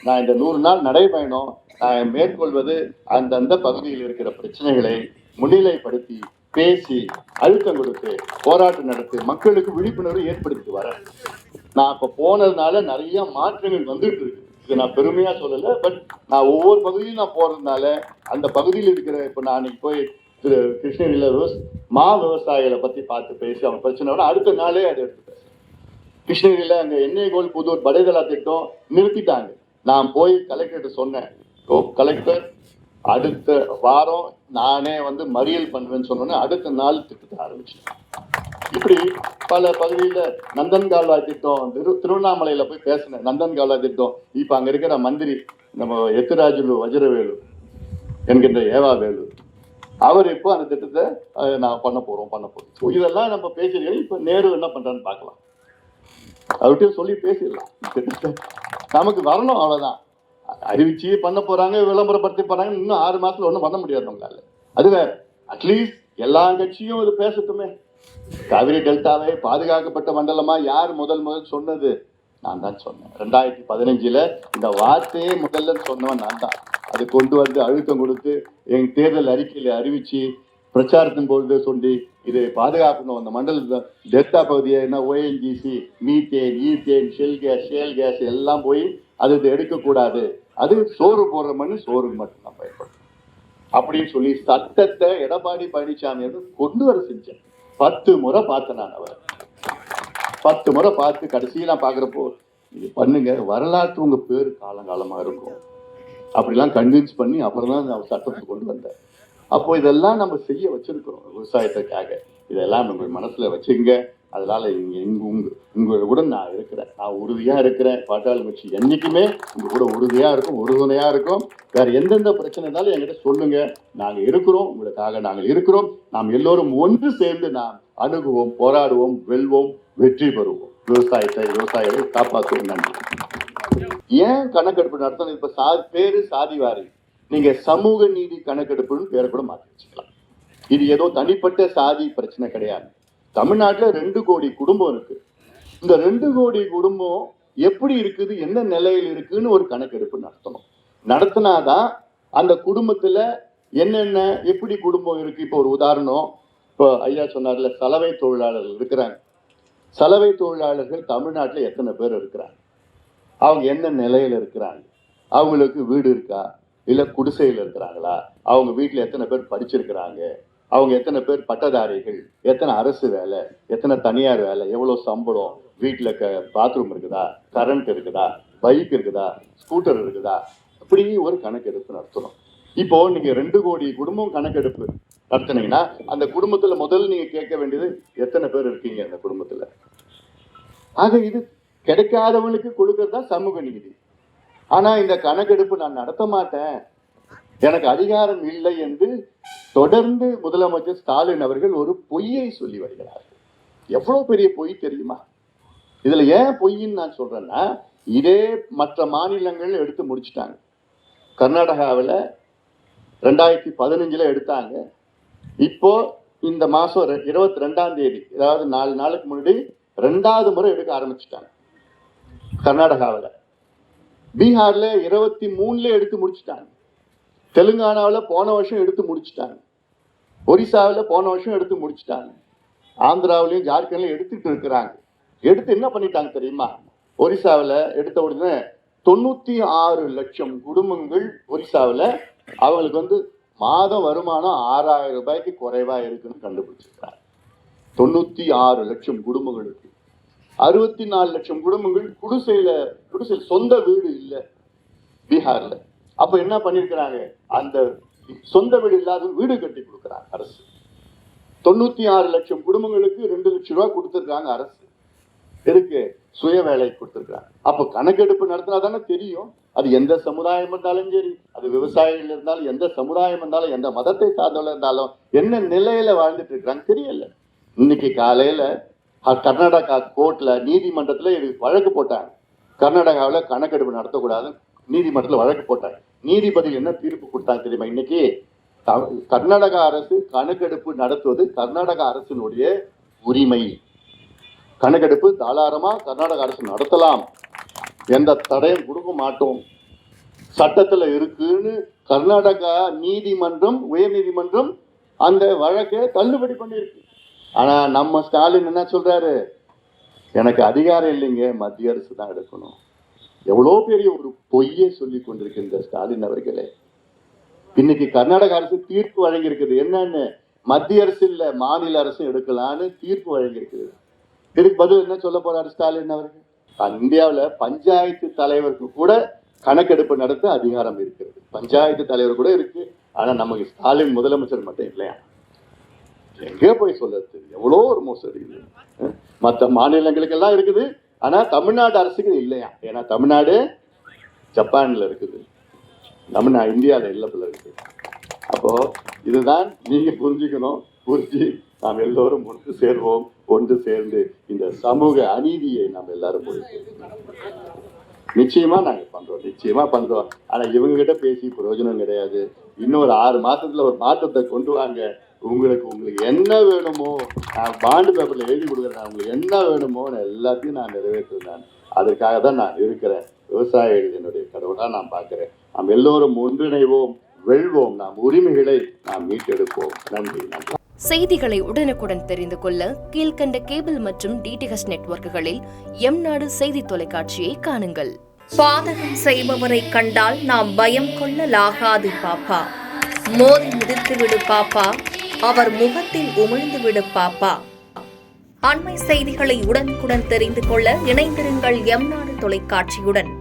நான் இந்த 100 நாள் நடைபயணம் நான் மேற்கொள்வது அந்தந்த பகுதியில் இருக்கிற பிரச்சனைகளை முன்னிலைப்படுத்தி பேசி அழுத்தம் கொடுத்து போராட்டம் நடத்தி மக்களுக்கு விழிப்புணர்வு ஏற்படுத்திட்டு வரேன். நான் இப்ப போனதுனால நிறைய மாற்றங்கள் வந்துட்டு இருக்கு. இது நான் பெருமையா சொல்லல, பட் நான் ஒவ்வொரு பகுதியிலும் நான் போறதுனால அந்த பகுதியில் இருக்கிற இப்ப நான் அன்னைக்கு போய் கிருஷ்ணகிரியில விவசாயிகளை பத்தி பார்த்து பேசி அவங்க பிரச்சனை அடுத்த நாளே அதை எடுத்து பேசுறேன். கிருஷ்ணகிரியில அங்க எண்ணெய் கோல் புதூர் படைதளா திட்டம் நிறுத்திட்டாங்க. நான் போய் கலெக்டர் சொன்னேன், கலெக்டர் அடுத்த வாரம் நானே மறியல் பண்ணுவேன்னு சொன்னோன்னே அடுத்த நாள் திட்டத்தை ஆரம்பிச்சேன். இப்படி பல பகுதியில நந்தன் கால்வாய் திட்டம் திருவண்ணாமலையில போய் பேசினேன். நந்தன் கால்வாய் திட்டம் இப்ப அங்க இருக்கிற மந்திரி நம்ம எத்திராஜுலு வஜ்ரவேலு என்கின்ற ஏவாவேலு அவர் இப்போ அந்த திட்டத்தை நான் பண்ண போறோம். இதெல்லாம் நம்ம பேசிருக்கோம். இப்ப நேரு என்ன பண்றான்னு பார்க்கலாம். அவர்கிட்ட சொல்லி பேசிடலாம். திட்டத்தை நமக்கு வரணும், அவ்வளவுதான். அறிவிச்சு பண்ண போறாங்க, விளம்பரப்படுத்தி போறாங்க. இன்னும் 6 மாசத்துல ஒன்றும் பண்ண முடியாது உங்களால. அது வேற. அட்லீஸ்ட் எல்லா கட்சியும் இது பேசட்டுமே. காவிரி டெல்டாவை பாதுகாக்கப்பட்ட மண்டலமா யார் முதல் சொன்னது? நான் தான் சொன்னேன். 2015 இந்த வார்த்தையே முதல்ல சொன்னவன் நான் தான். அது கொண்டு அழுத்தம் கொடுத்து என் தேர்தல் அறிக்கையில அறிவிச்சு பிரச்சாரத்தின் பொழுது சொல்லி இதை பாதுகாக்கணும். அந்த மண்டல டெல்டா பகுதியை என்ன ONGC, methane, ethane, shale gas எல்லாம் போய் அது எடுக்கக்கூடாது. அது சோறு போடுற மண்ணு சோறுக்கு மட்டும்தான் பயன்படும் அப்படின்னு சொல்லி சட்டத்தை எடப்பாடி பழனிசாமி கொண்டு வர செஞ்சேன். 10 முறை பார்த்தேன் நான். அவரை 10 முறை பார்த்து கடைசியில் நான் பார்க்குறப்போ இது பண்ணுங்க, வரலாற்று உங்க பேரு காலங்காலமா இருக்கும் அப்படிலாம் கன்வின்ஸ் பண்ணி அப்புறம் தான் நான் சட்டத்தை கொண்டு வந்தேன். அப்போ இதெல்லாம் நம்ம செய்ய வச்சிருக்கிறோம் விவசாயத்துக்காக. இதெல்லாம் நம்ம மனசுல வச்சுங்க. அதனால உங்களுடன் நான் இருக்கிறேன். நான் உறுதியா இருக்கிறேன். பாட்டாளி கட்சி என்னைக்குமே உங்க கூட உறுதியா இருக்கும், உறுதுணையா இருக்கும். வேற எந்தெந்த பிரச்சனை இருந்தாலும் என்கிட்ட சொல்லுங்க. நாங்க இருக்கிறோம், உங்களுக்காக நாங்கள் இருக்கிறோம். நாம் எல்லோரும் ஒன்று சேர்ந்து நாம் அணுகுவோம், போராடுவோம், வெல்வோம், வெற்றி பெறுவோம். விவசாயிகளை காப்பாற்றுவோம். நன்றி. ஏன் கணக்கெடுப்பு நடத்தணும்? இப்ப பேரு சாதிவாரி, நீங்க சமூக நீதி கணக்கெடுப்புன்னு பேரை கூட மாற்றி வச்சுக்கலாம். இது ஏதோ தனிப்பட்ட சாதி பிரச்சனை கிடையாது. தமிழ்நாட்டுல 2 கோடி குடும்பம் இருக்கு. இந்த 2 கோடி குடும்பம் எப்படி இருக்குது, என்ன நிலையில் இருக்குன்னு ஒரு கணக்கெடுப்பு நடத்தணும். நடத்தினாதான் அந்த குடும்பத்துல என்னென்ன எப்படி குடும்பம் இருக்கு. இப்போ ஒரு உதாரணம், இப்போ ஐயா சொன்னார்ல, சலவை தொழிலாளர்கள் இருக்கிறாங்க. சலவை தொழிலாளர்கள் தமிழ்நாட்டுல எத்தனை பேர் இருக்கிறாங்க, அவங்க என்ன நிலையில இருக்கிறாங்க, அவங்களுக்கு வீடு இருக்கா இல்ல குடிசையில் இருக்கிறாங்களா, அவங்க வீட்டுல எத்தனை பேர் படிச்சிருக்கிறாங்க, அவங்க எத்தனை பேர் பட்டதாரிகள், எத்தனை அரசு வேலை, எத்தனை தனியார் வேலை, எவ்வளவு சம்பளம், வீட்டுல பாத்ரூம் இருக்குதா, கரண்ட் இருக்குதா, பைக் இருக்குதா, ஸ்கூட்டர் இருக்குதா, இப்படி ஒரு கணக்கெடுப்பு நடத்தணும். இப்போ நீங்க 2 கோடி குடும்பம் கணக்கெடுப்பு நடத்தினீங்கன்னா அந்த குடும்பத்துல முதல்ல நீங்க கேட்க வேண்டியது எத்தனை பேர் இருக்கீங்க அந்த குடும்பத்துல. ஆக இது கிடைக்காதவங்களுக்கு கொடுக்கறதா சமூக நீதி. ஆனா இந்த கணக்கெடுப்பு நான் நடத்த மாட்டேன், எனக்கு அதிகாரம் இல்லை என்று தொடர்ந்து முதலமைச்சர் ஸ்டாலின் அவர்கள் ஒரு பொய்யை சொல்லி வருகிறார்கள். எவ்வளவு பெரிய பொய் தெரியுமா? இதுல ஏன் பொய்ன்னு நான் சொல்றேன்னா, இதே மற்ற மாநிலங்கள் எடுத்து முடிச்சுட்டாங்க. கர்நாடகாவில் 2015 எடுத்தாங்க. இப்போ இந்த மாசம் 22ஆம் தேதி, அதாவது 4 நாளுக்கு முன்னாடி 2வது முறை எடுக்க ஆரம்பிச்சுட்டாங்க கர்நாடகாவில். பீகார்ல 23 எடுத்து முடிச்சுட்டாங்க. தெலுங்கானாவில் போன வருஷம் எடுத்து முடிச்சுட்டாங்க. ஒரிசாவில் போன வருஷம் எடுத்து முடிச்சுட்டாங்க. ஆந்திராவிலையும் ஜார்க்கண்ட்லையும் எடுத்துட்டு இருக்கிறாங்க. எடுத்து என்ன பண்ணிட்டாங்க தெரியுமா? ஒரிசாவில் எடுத்த உடனே 96 லட்சம் குடும்பங்கள் ஒரிசாவில் அவங்களுக்கு மாதம் வருமானம் 6000 ரூபாய்க்கு குறைவா இருக்குன்னு கண்டுபிடிச்சிருக்காங்க. 96 லட்சம் குடும்பங்களுக்கு. 64 லட்சம் குடும்பங்கள் குடிசையில் சொந்த வீடு இல்லை பீகார்ல. அப்ப என்ன பண்ணிருக்கிறாங்க, அந்த சொந்த வீடு இல்லாத வீடு கட்டி கொடுக்குறாங்க அரசு. 96 லட்சம் குடும்பங்களுக்கு 2 லட்சம் ரூபாய் கொடுத்துருக்காங்க அரசு. எதுக்கு? சுய வேலை கொடுத்துருக்காங்க. அப்ப கணக்கெடுப்பு நடத்தினா தானே தெரியும் அது எந்த சமுதாயம் இருந்தாலும் சரி, அது விவசாயிகள் இருந்தாலும், எந்த சமுதாயம் இருந்தாலும், எந்த மதத்தை சார்ந்தவர்கள் இருந்தாலும் என்ன நிலையில வாழ்ந்துட்டு இருக்கிறாங்க தெரியல. இன்னைக்கு காலையில கர்நாடகா கோர்ட்ல நீதிமன்றத்துல வழக்கு போட்டாங்க. கர்நாடகாவில் கணக்கெடுப்பு நடத்தக்கூடாது நீதிமன்றத்தில் வழக்கு போட்டாங்க. நீதிபதி என்ன தீர்ப்பு கொடுத்தாங்க தெரியுமா? இன்னைக்கு கர்நாடகா அரசு கணக்கெடுப்பு நடத்துவது கர்நாடக அரசினுடைய உரிமை. கணக்கெடுப்பு தாராளமா கர்நாடக அரசு நடத்தலாம், எந்த தடையும் கொடுக்க மாட்டோம் சட்டத்துல இருக்குன்னு கர்நாடகா நீதிமன்றம், உயர் நீதிமன்றம் அந்த வழக்கை தள்ளுபடி பண்ணியிருக்கு. ஆனா நம்ம ஸ்டாலின் என்ன சொல்றாரு, எனக்கு அதிகாரம் இல்லைங்க, மத்திய அரசு தான் எடுக்கணும். எவ்வளோ பெரிய ஒரு பொய்யை சொல்லி கொண்டிருக்கின்ற ஸ்டாலின் அவர்களே. இன்னைக்கு கர்நாடக அரசு தீர்ப்பு வழங்கி இருக்குது. என்னன்னு, மத்திய அரசு இல்ல மாநில அரசு எடுக்கலான்னு தீர்ப்பு வழங்கி இருக்குது. இதுக்கு பதில் என்ன சொல்ல போறாரு ஸ்டாலின் அவர்கள்? இந்தியாவில் பஞ்சாயத்து தலைவருக்கு கூட கணக்கெடுப்பு நடத்த அதிகாரம் இருக்கிறது. பஞ்சாயத்து தலைவர் கூட இருக்கு. ஆனா நமக்கு ஸ்டாலின் முதலமைச்சர் மட்டும் இல்லையா? எங்கே போய் சொல்றது? எவ்வளோ ஒரு மோசடி இது. மற்ற மாநிலங்களுக்கெல்லாம் இருக்குது, ஆனா தமிழ்நாடு அரசுக்கு இல்லையா? ஏன்னா தமிழ்நாடு ஜப்பான்ல இருக்குது, தமிழ்நாடு இந்தியாவில் இல்லப்பில் இருக்கு. அப்போ இதுதான் நீங்க புரிஞ்சுக்கணும். புரிஞ்சு நாம் எல்லோரும் ஒன்று சேர்வோம். ஒன்று சேர்ந்து இந்த சமூக அநீதியை நாம் எல்லாரும் நிச்சயமா நாங்க பண்றோம். ஆனா இவங்க கிட்ட பேசி பிரயோஜனம் கிடையாது. இன்னொரு 6 மாசத்துல ஒரு மாற்றத்தை கொண்டு வாங்க. உங்களுக்கு என்ன வேணுமோ நான் பாண்டு பேப்பர்ல எழுதி கொடுக்குறேன். உங்களுக்கு என்ன வேணுமோன்னு எல்லாத்தையும் நான் நிறைவேற்றுறேன். அதற்காக தான் நான் இருக்கிறேன். விவசாயிகள் என்னுடைய கடவுளா நான் பார்க்கிறேன். நாம் எல்லோரும் ஒன்றிணைவோம், வெல்வோம், நாம் உரிமைகளை நாம் மீட்டெடுப்போம். நன்றி. செய்திகளை உடனுக்குடன் தெரிந்து கொள்ள கீழ்கண்ட கேபிள் மற்றும் டிடிஹெச் நெட்வொர்க்குகளில் எம்நாடு செய்தி தொலைக்காட்சியை காணுங்கள். பாதகம் செய்பவரை கண்டால் நாம் பயம் கொள்ளலாகாது பாப்பா. மோதி மிதித்து விடு பாப்பா, அவர் முகத்தில் உமிழ்ந்து விடு பாப்பா. அண்மை செய்திகளை உடனுக்குடன் தெரிந்து கொள்ள இணைந்திருங்கள் எம்நாடு தொலைக்காட்சியுடன்.